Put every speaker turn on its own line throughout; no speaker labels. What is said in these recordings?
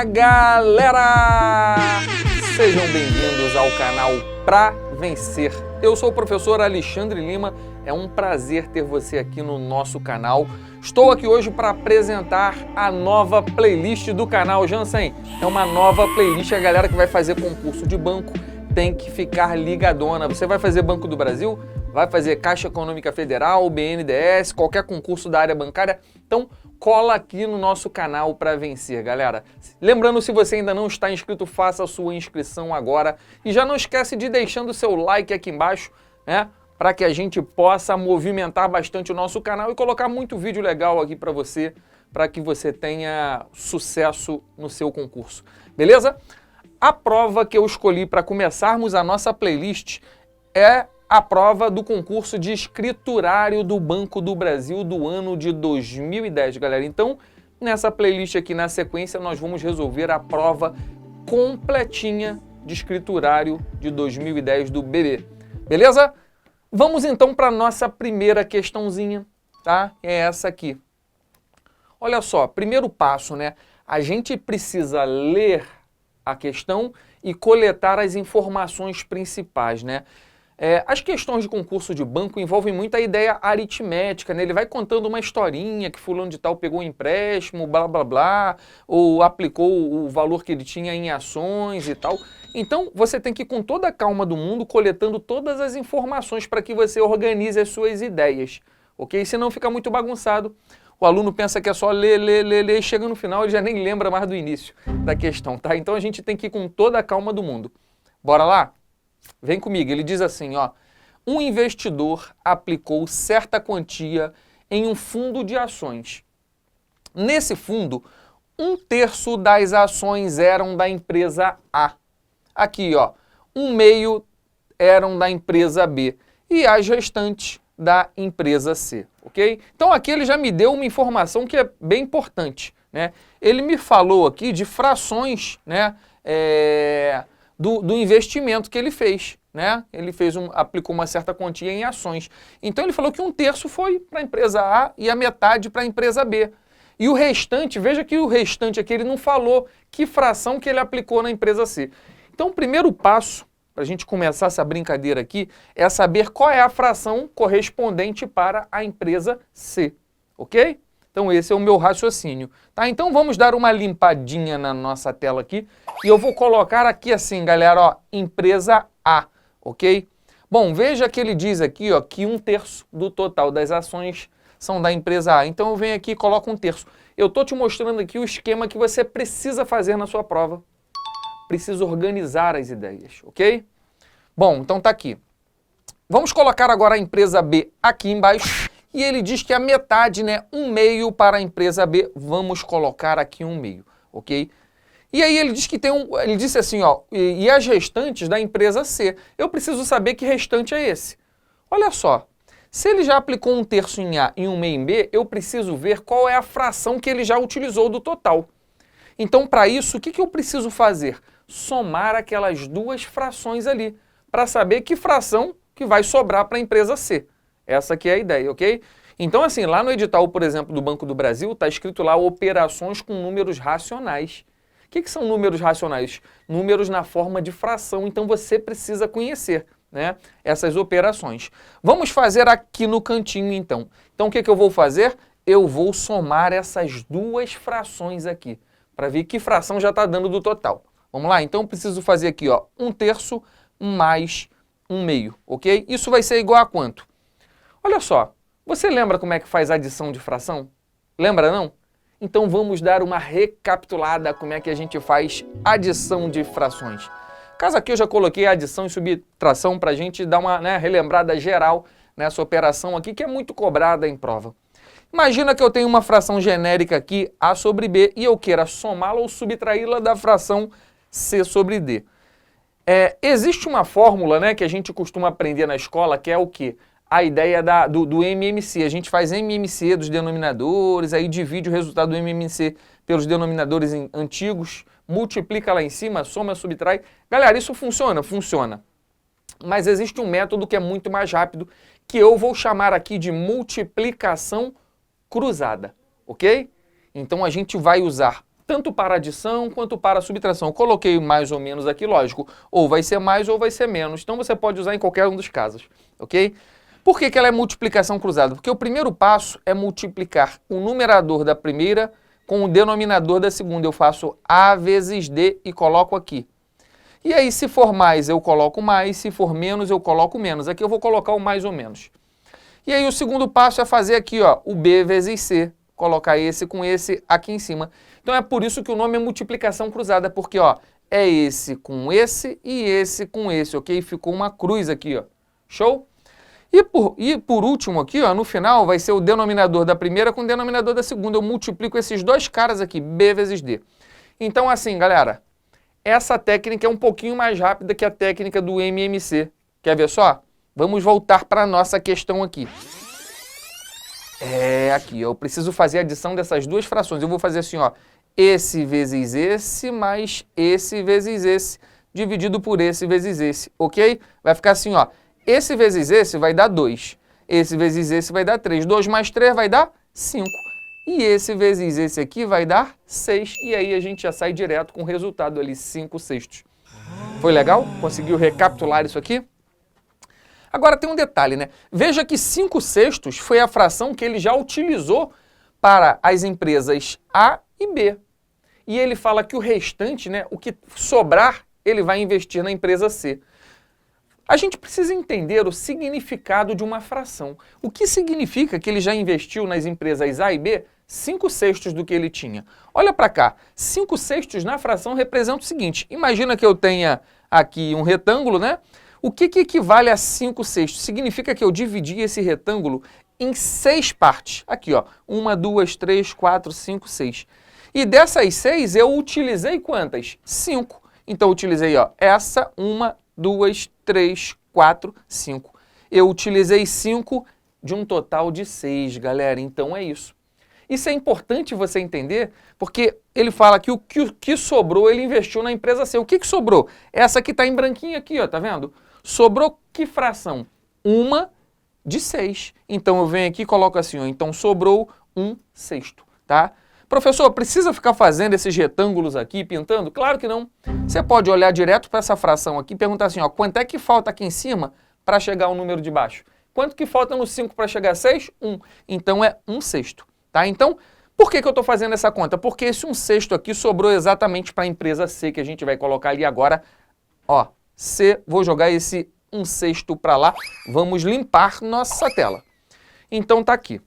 Fala galera! Sejam bem-vindos ao canal Pra Vencer. Eu sou o professor Alexandre Lima, é um prazer ter você aqui no nosso canal. Estou aqui hoje para apresentar a nova playlist do canal. Jansen, é uma nova playlist, a galera que vai fazer concurso de banco tem que ficar ligadona. Você vai fazer Banco do Brasil? Vai fazer Caixa Econômica Federal, BNDES, qualquer concurso da área bancária? Então, cola aqui no nosso canal Pra Vencer, galera. Lembrando, se você ainda não está inscrito, faça a sua inscrição agora. E já não esquece de deixando o seu like aqui embaixo, né? Para que a gente possa movimentar bastante o nosso canal e colocar muito vídeo legal aqui para você que você tenha sucesso no seu concurso. Beleza? A prova que eu escolhi para começarmos a nossa playlist é a prova do concurso de escriturário do Banco do Brasil do ano de 2010, galera. Então, nessa playlist aqui, na sequência, nós vamos resolver a prova completinha de escriturário de 2010 do BB. Beleza? Vamos então para a nossa primeira questãozinha, tá? É essa aqui. Olha só, primeiro passo, né? A gente precisa ler a questão e coletar as informações principais, né? As questões de concurso de banco envolvem muita ideia aritmética, né? Ele vai contando uma historinha que fulano de tal pegou um empréstimo, blá blá blá, ou aplicou o valor que ele tinha em ações e tal. Então, você tem que ir com toda a calma do mundo, coletando todas as informações para que você organize as suas ideias, ok? Senão fica muito bagunçado. O aluno pensa que é só ler, e chega no final ele já nem lembra mais do início da questão, tá? Então, a gente tem que ir com toda a calma do mundo. Bora lá? Vem comigo, ele diz assim, ó. Um investidor aplicou certa quantia em um fundo de ações. Nesse fundo, 1/3 das ações eram da empresa A. Aqui, ó, 1/2 eram da empresa B e as restantes da empresa C, ok? Então aqui ele já me deu uma informação que é bem importante, né? Ele me falou aqui de frações, né, do investimento que ele fez, né? Ele aplicou uma certa quantia em ações. Então ele falou que 1/3 foi para a empresa A e a metade para a empresa B. E o restante, veja que o restante aqui ele não falou que fração que ele aplicou na empresa C. Então o primeiro passo para a gente começar essa brincadeira aqui é saber qual é a fração correspondente para a empresa C, ok? Então esse é o meu raciocínio, tá? Então vamos dar uma limpadinha na nossa tela aqui e eu vou colocar aqui assim, galera, ó, empresa A, ok? Bom, veja que ele diz aqui, ó, que 1/3 do total das ações são da empresa A. Então eu venho aqui e coloco 1/3. Eu estou te mostrando aqui o esquema que você precisa fazer na sua prova. Precisa organizar as ideias, ok? Bom, então tá aqui. Vamos colocar agora a empresa B aqui embaixo. E ele diz que a metade, né, 1/2 para a empresa B, vamos colocar aqui 1/2, ok? E aí ele diz que ele disse assim, ó, e as restantes da empresa C. Eu preciso saber que restante é esse. Olha só, se ele já aplicou 1/3 em A e 1/2 em B, eu preciso ver qual é a fração que ele já utilizou do total. Então, para isso, o que eu preciso fazer? Somar aquelas duas frações ali, para saber que fração que vai sobrar para a empresa C. Essa aqui é a ideia, ok? Então, assim, lá no edital, por exemplo, do Banco do Brasil, está escrito lá operações com números racionais. O que são números racionais? Números na forma de fração, então você precisa conhecer, né, essas operações. Vamos fazer aqui no cantinho, então. Então, o que eu vou fazer? Eu vou somar essas duas frações aqui, para ver que fração já está dando do total. Vamos lá? Então, eu preciso fazer aqui, ó, 1/3 mais 1/2, ok? Isso vai ser igual a quanto? Olha só, você lembra como é que faz adição de fração? Lembra, não? Então vamos dar uma recapitulada como é que a gente faz adição de frações. Caso aqui eu já coloquei adição e subtração para a gente dar uma, né, relembrada geral nessa operação aqui, que é muito cobrada em prova. Imagina que eu tenho uma fração genérica aqui, A sobre B, e eu queira somá-la ou subtraí-la da fração C sobre D. Existe uma fórmula, né, que a gente costuma aprender na escola, que é o quê? A ideia do MMC. A gente faz MMC dos denominadores, aí divide o resultado do MMC pelos denominadores antigos, multiplica lá em cima, soma, subtrai. Galera, isso funciona? Funciona. Mas existe um método que é muito mais rápido, que eu vou chamar aqui de multiplicação cruzada, ok? Então a gente vai usar tanto para adição quanto para subtração. Eu coloquei mais ou menos aqui, lógico, ou vai ser mais ou vai ser menos. Então você pode usar em qualquer um dos casos, ok? Por que que ela é multiplicação cruzada? Porque o primeiro passo é multiplicar o numerador da primeira com o denominador da segunda. Eu faço A vezes D e coloco aqui. E aí, se for mais, eu coloco mais, se for menos, eu coloco menos. Aqui eu vou colocar o mais ou menos. E aí, o segundo passo é fazer aqui, ó, o B vezes C. Colocar esse com esse aqui em cima. Então, é por isso que o nome é multiplicação cruzada, porque, ó, é esse com esse e esse com esse, ok? Ficou uma cruz aqui, ó. Show? E por último aqui, ó, no final, vai ser o denominador da primeira com o denominador da segunda. Eu multiplico esses dois caras aqui, B vezes D. Então, assim, galera, essa técnica é um pouquinho mais rápida que a técnica do MMC. Quer ver só? Vamos voltar para a nossa questão aqui. Aqui, eu preciso fazer a adição dessas duas frações. Eu vou fazer assim, ó, esse vezes esse mais esse vezes esse, dividido por esse vezes esse, ok? Vai ficar assim, ó, esse vezes esse vai dar 2, esse vezes esse vai dar 3, 2 mais 3 vai dar 5. E esse vezes esse aqui vai dar 6. E aí a gente já sai direto com o resultado ali, 5/6. Foi legal? Conseguiu recapitular isso aqui? Agora tem um detalhe, né? Veja que 5/6 foi a fração que ele já utilizou para as empresas A e B. E ele fala que o restante, né, o que sobrar, ele vai investir na empresa C. A gente precisa entender o significado de uma fração. O que significa que ele já investiu nas empresas A e B 5/6 do que ele tinha? Olha para cá, 5/6 na fração representa o seguinte, imagina que eu tenha aqui um retângulo, né? O que equivale a 5/6? Significa que eu dividi esse retângulo em 6 partes. Aqui, ó, 1, 2, 3, 4, 5, 6. E dessas 6 eu utilizei quantas? 5. Então eu utilizei, ó, essa, 1, 2, 3, 4, 5. Eu utilizei 5 de um total de 6, galera. Então é isso. Isso é importante você entender, porque ele fala que o que sobrou, ele investiu na empresa C. O que sobrou? Essa que está em branquinho aqui, ó, tá vendo? Sobrou que fração? 1 de 6. Então eu venho aqui e coloco assim, ó, então sobrou 1/6, tá? Professor, precisa ficar fazendo esses retângulos aqui, pintando? Claro que não. Você pode olhar direto para essa fração aqui e perguntar assim, ó, quanto é que falta aqui em cima para chegar ao número de baixo? Quanto que falta no 5 para chegar a 6? 1. Então é 1/6, tá? Então, por que eu estou fazendo essa conta? Porque esse 1/6 aqui sobrou exatamente para a empresa C, que a gente vai colocar ali agora, ó, C, vou jogar esse 1/6 para lá, vamos limpar nossa tela. Então tá aqui.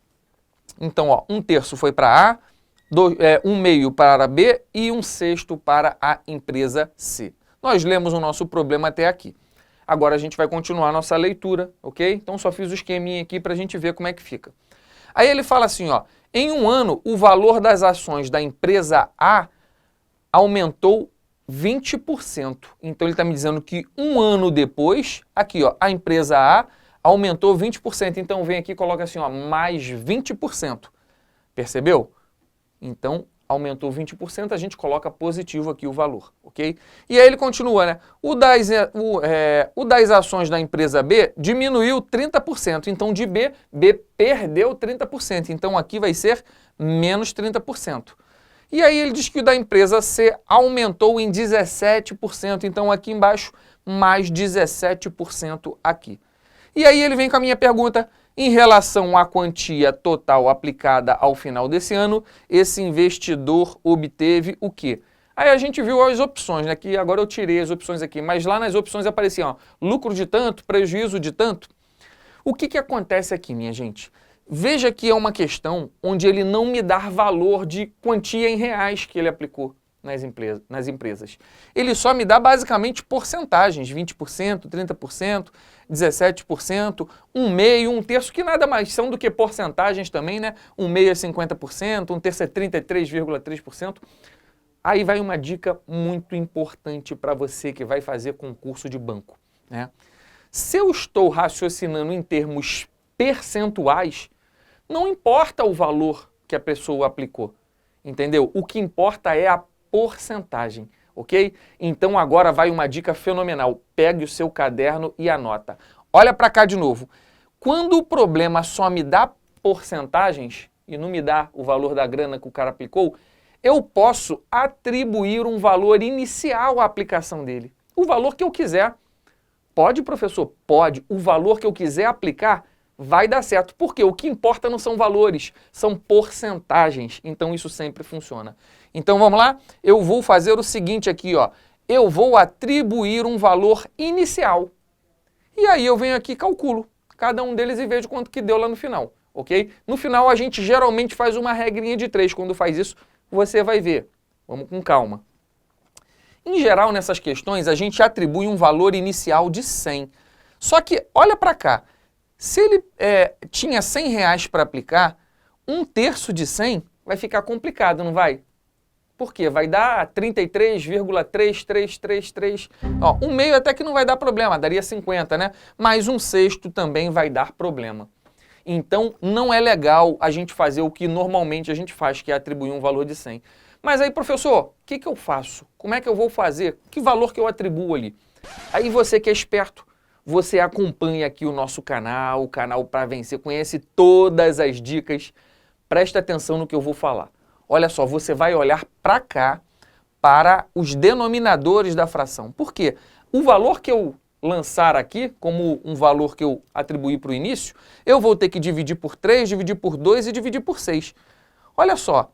Então, ó, 1/3 foi para A, 1/2 para B e 1/6 para a empresa C. Nós lemos o nosso problema até aqui. Agora a gente vai continuar a nossa leitura, ok? Então só fiz o esqueminha aqui para a gente ver como é que fica. Aí ele fala assim, ó, em um ano o valor das ações da empresa A aumentou 20%. Então ele está me dizendo que um ano depois, aqui ó, a empresa A aumentou 20%. Então vem aqui e coloca assim, ó, mais 20%. Percebeu? Então aumentou 20%, a gente coloca positivo aqui o valor, ok? E aí ele continua, né? O das ações da empresa B diminuiu 30%. Então de B perdeu 30%. Então aqui vai ser menos 30%. E aí ele diz que o da empresa C aumentou em 17%, então aqui embaixo mais 17% aqui. E aí ele vem com a minha pergunta, em relação à quantia total aplicada ao final desse ano, esse investidor obteve o quê? Aí a gente viu as opções, né, que agora eu tirei as opções aqui, mas lá nas opções apareciam, ó, lucro de tanto, prejuízo de tanto. O que acontece aqui, minha gente? Veja que é uma questão onde ele não me dá valor de quantia em reais que ele aplicou nas empresas. Ele só me dá basicamente porcentagens, 20%, 30%, 17%, 1/2, 1/3, que nada mais são do que porcentagens também, né? 1/2 é 50%, 1/3 é 33,3%. Aí vai uma dica muito importante para você que vai fazer concurso de banco, né? Se eu estou raciocinando em termos percentuais, não importa o valor que a pessoa aplicou, entendeu? O que importa é a porcentagem, ok? Então agora vai uma dica fenomenal. Pegue o seu caderno e anota. Olha para cá de novo. Quando o problema só me dá porcentagens e não me dá o valor da grana que o cara aplicou, eu posso atribuir um valor inicial à aplicação dele. O valor que eu quiser. Pode, professor? Pode. O valor que eu quiser aplicar vai dar certo. Porque o que importa não são valores, são porcentagens. Então isso sempre funciona. Então vamos lá? Eu vou fazer o seguinte aqui, ó. Eu vou atribuir um valor inicial. E aí eu venho aqui e calculo cada um deles e vejo quanto que deu lá no final, ok? No final a gente geralmente faz uma regrinha de 3. Quando faz isso, você vai ver. Vamos com calma. Em geral, nessas questões, a gente atribui um valor inicial de 100. Só que, olha para cá, se ele tinha R$100 para aplicar, 1/3 de 100 vai ficar complicado, não vai? Por quê? Vai dar 33,3333. Ó, 1/2 até que não vai dar problema, daria 50, né? Mas 1/6 também vai dar problema. Então, não é legal a gente fazer o que normalmente a gente faz, que é atribuir um valor de 100. Mas aí, professor, o que eu faço? Como é que eu vou fazer? Que valor que eu atribuo ali? Aí você que é esperto, você acompanha aqui o nosso canal, o canal Pra Vencer, conhece todas as dicas. Presta atenção no que eu vou falar. Olha só, você vai olhar para cá, para os denominadores da fração. Por quê? O valor que eu lançar aqui, como um valor que eu atribuí para o início, eu vou ter que dividir por 3, dividir por 2 e dividir por 6. Olha só.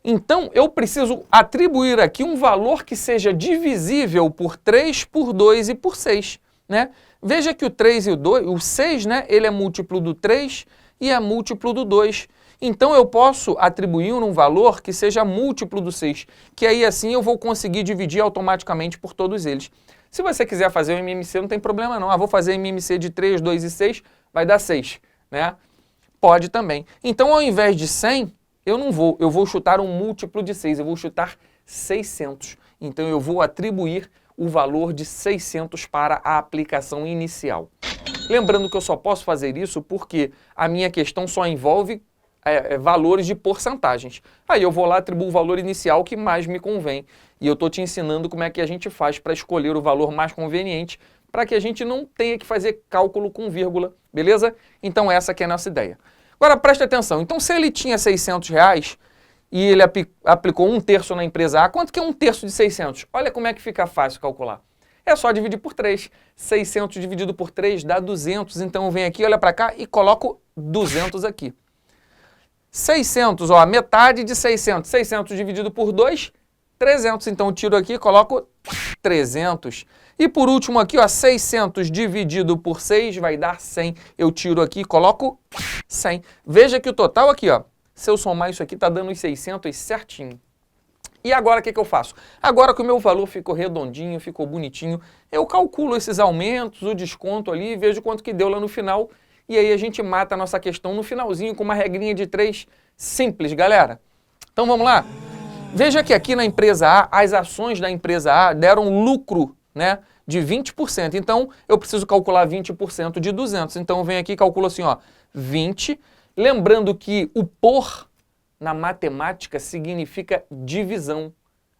Então, eu preciso atribuir aqui um valor que seja divisível por 3, por 2 e por 6, né? Veja que o 3 e o 2, o 6, né, ele é múltiplo do 3 e é múltiplo do 2. Então, eu posso atribuir um valor que seja múltiplo do 6, que aí assim eu vou conseguir dividir automaticamente por todos eles. Se você quiser fazer o MMC, não tem problema não. Vou fazer MMC de 3, 2 e 6, vai dar 6, né? Pode também. Então, ao invés de 100... eu vou chutar um múltiplo de 6, eu vou chutar 600. Então eu vou atribuir o valor de 600 para a aplicação inicial. Lembrando que eu só posso fazer isso porque a minha questão só envolve valores de porcentagens. Aí eu vou lá e atribuo o valor inicial que mais me convém. E eu estou te ensinando como é que a gente faz para escolher o valor mais conveniente para que a gente não tenha que fazer cálculo com vírgula, beleza? Então essa que é a nossa ideia. Agora, preste atenção. Então, se ele tinha R$600 e ele aplicou 1/3 na empresa A, quanto que é 1/3 de 600? Olha como é que fica fácil calcular. É só dividir por 3. 600 dividido por 3 dá 200. Então, eu venho aqui, olha para cá e coloco 200 aqui. 600, ó, metade de 600. 600 dividido por 2, 300. Então, eu tiro aqui e coloco 300. E por último aqui, ó, 600 dividido por 6 vai dar 100. Eu tiro aqui e coloco 100. Veja que o total aqui, ó, se eu somar isso aqui, tá dando os 600 certinho. E agora o que eu faço? Agora que o meu valor ficou redondinho, ficou bonitinho, eu calculo esses aumentos, o desconto ali e vejo quanto que deu lá no final. E aí a gente mata a nossa questão no finalzinho com uma regrinha de 3 simples, galera. Então vamos lá? Veja que aqui na empresa A, as ações da empresa A deram lucro, né, de 20%. Então, eu preciso calcular 20% de 200. Então, eu venho aqui e calculo assim, ó, 20. Lembrando que o por, na matemática, significa divisão.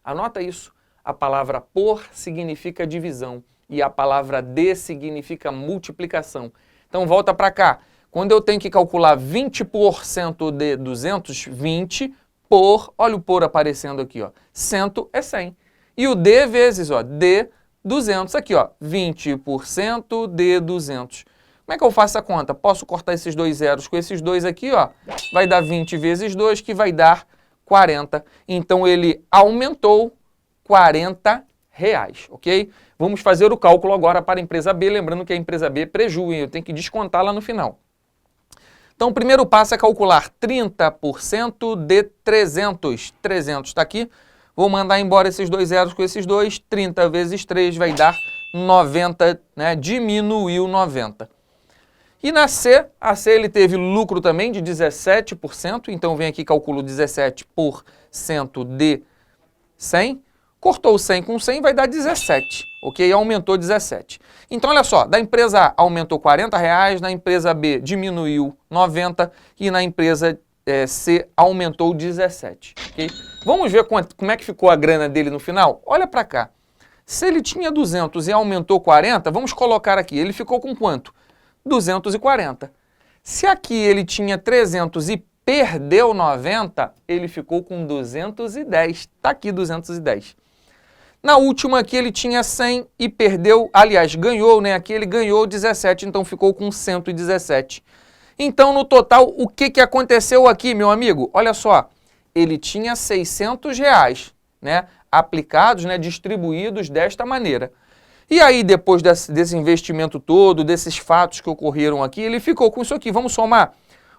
Anota isso. A palavra por significa divisão e a palavra de significa multiplicação. Então, volta para cá. Quando eu tenho que calcular 20% de 200, 20 por, olha o por aparecendo aqui, ó, 100 é 100. E o d vezes, ó, d 200 aqui, ó, 20% de 200. Como é que eu faço a conta? Posso cortar esses dois zeros com esses dois aqui, ó, vai dar 20 vezes 2, que vai dar 40. Então, ele aumentou R$40, ok? Vamos fazer o cálculo agora para a empresa B, lembrando que a empresa B é prejuízo, eu tenho que descontar lá no final. Então, o primeiro passo é calcular 30% de 300. 300 está aqui. Vou mandar embora esses dois zeros com esses dois. 30 vezes 3 vai dar 90, né? Diminuiu 90. E na C, a C ele teve lucro também de 17%. Então, vem aqui e calculo 17% de 100. Cortou o 100 com 100, vai dar 17, ok? Aumentou 17. Então, olha só, da empresa A aumentou R$40, na empresa B diminuiu 90 e na empresa C aumentou 17, ok? Vamos ver como é que ficou a grana dele no final? Olha para cá. Se ele tinha 200 e aumentou 40, vamos colocar aqui, ele ficou com quanto? 240. Se aqui ele tinha 300 e perdeu 90, ele ficou com 210. Tá aqui 210. Na última aqui ele tinha 100 e perdeu, aliás, ganhou, né? Aqui ele ganhou 17, então ficou com 117. Então, no total, o que aconteceu aqui, meu amigo? Olha só, ele tinha R$600, né? Aplicados, né? Distribuídos desta maneira. E aí, depois desse investimento todo, desses fatos que ocorreram aqui, ele ficou com isso aqui. Vamos somar?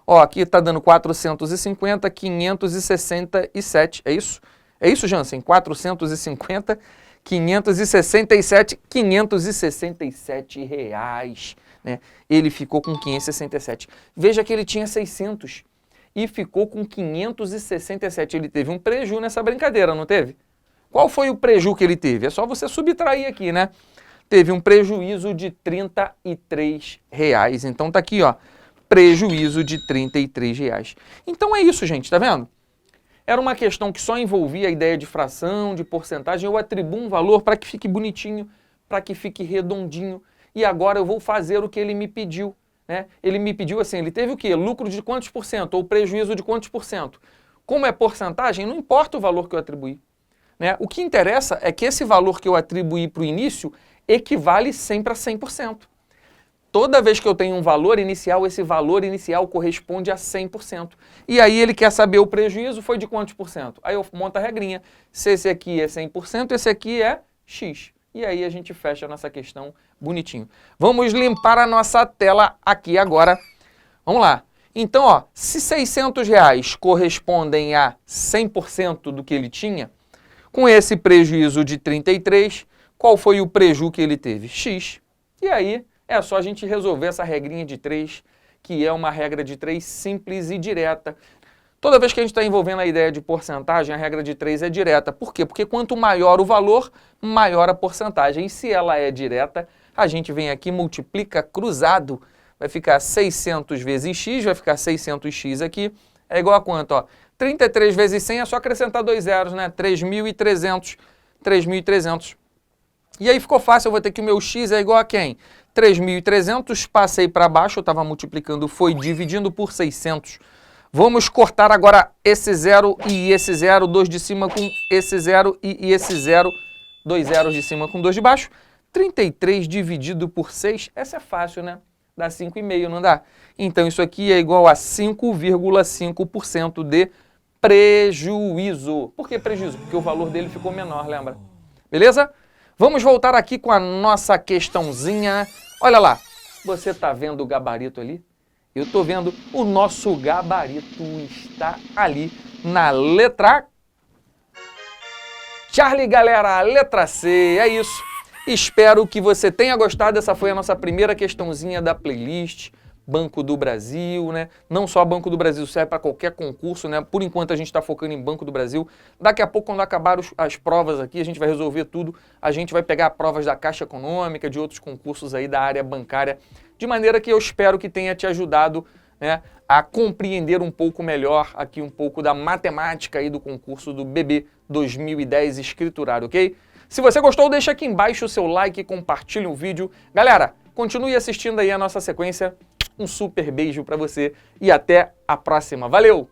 Ó, aqui está dando 450, 567, é isso? É isso, Jansen? 450, 567, 567 reais, né? Ele ficou com 567. Veja que ele tinha 600 e ficou com 567. Ele teve um preju nessa brincadeira, não teve? Qual foi o preju que ele teve? É só você subtrair aqui, né? Teve um prejuízo de R$33. Então tá aqui, ó, prejuízo de R$33. Então é isso, gente, tá vendo? Era uma questão que só envolvia a ideia de fração, de porcentagem. Eu atribuo um valor para que fique bonitinho, para que fique redondinho. E agora eu vou fazer o que ele me pediu, né? Ele me pediu assim, ele teve o quê? Lucro de quantos por cento? Ou prejuízo de quantos por cento? Como é porcentagem, não importa o valor que eu atribuí, né? O que interessa é que esse valor que eu atribuí para o início equivale sempre a 100%. Toda vez que eu tenho um valor inicial, esse valor inicial corresponde a 100%. E aí ele quer saber o prejuízo foi de quantos por cento? Aí eu monto a regrinha. Se esse aqui é 100%, esse aqui é X. E aí a gente fecha a nossa questão bonitinho. Vamos limpar a nossa tela aqui agora. Vamos lá. Então, ó, se R$600 correspondem a 100% do que ele tinha, com esse prejuízo de 33, qual foi o preju que ele teve? X. E aí é só a gente resolver essa regrinha de 3, que é uma regra de 3 simples e direta. Toda vez que a gente está envolvendo a ideia de porcentagem, a regra de 3 é direta. Por quê? Porque quanto maior o valor, maior a porcentagem. E se ela é direta, a gente vem aqui, multiplica cruzado. Vai ficar 600 vezes x, vai ficar 600x aqui. É igual a quanto? Ó? 33 vezes 100 é só acrescentar 2 zeros, né? 3.300. 3.300. E aí ficou fácil, eu vou ter que o meu x é igual a quem? 3.300, passei para baixo, eu estava multiplicando, foi dividindo por 600. Vamos cortar agora esse zero e esse zero, 2 de cima com esse zero e esse zero, 2 zeros de cima com 2 de baixo. 33 dividido por 6, essa é fácil, né? Dá 5,5, não dá? Então isso aqui é igual a 5,5% de prejuízo. Por que prejuízo? Porque o valor dele ficou menor, lembra? Beleza? Vamos voltar aqui com a nossa questãozinha. Olha lá, você está vendo o gabarito ali? Eu estou vendo, o nosso gabarito está ali na letra Charlie, galera, a letra C, é isso. Espero que você tenha gostado, essa foi a nossa primeira questãozinha da playlist Banco do Brasil, né? Não só Banco do Brasil, serve para qualquer concurso, né? Por enquanto a gente está focando em Banco do Brasil. Daqui a pouco, quando acabar as provas aqui, a gente vai resolver tudo. A gente vai pegar provas da Caixa Econômica, de outros concursos aí da área bancária, de maneira que eu espero que tenha te ajudado, né, a compreender um pouco melhor aqui um pouco da matemática aí do concurso do BB 2010 escriturário, ok? Se você gostou, deixa aqui embaixo o seu like e compartilhe o vídeo. Galera, continue assistindo aí a nossa sequência. Um super beijo para você e até a próxima. Valeu!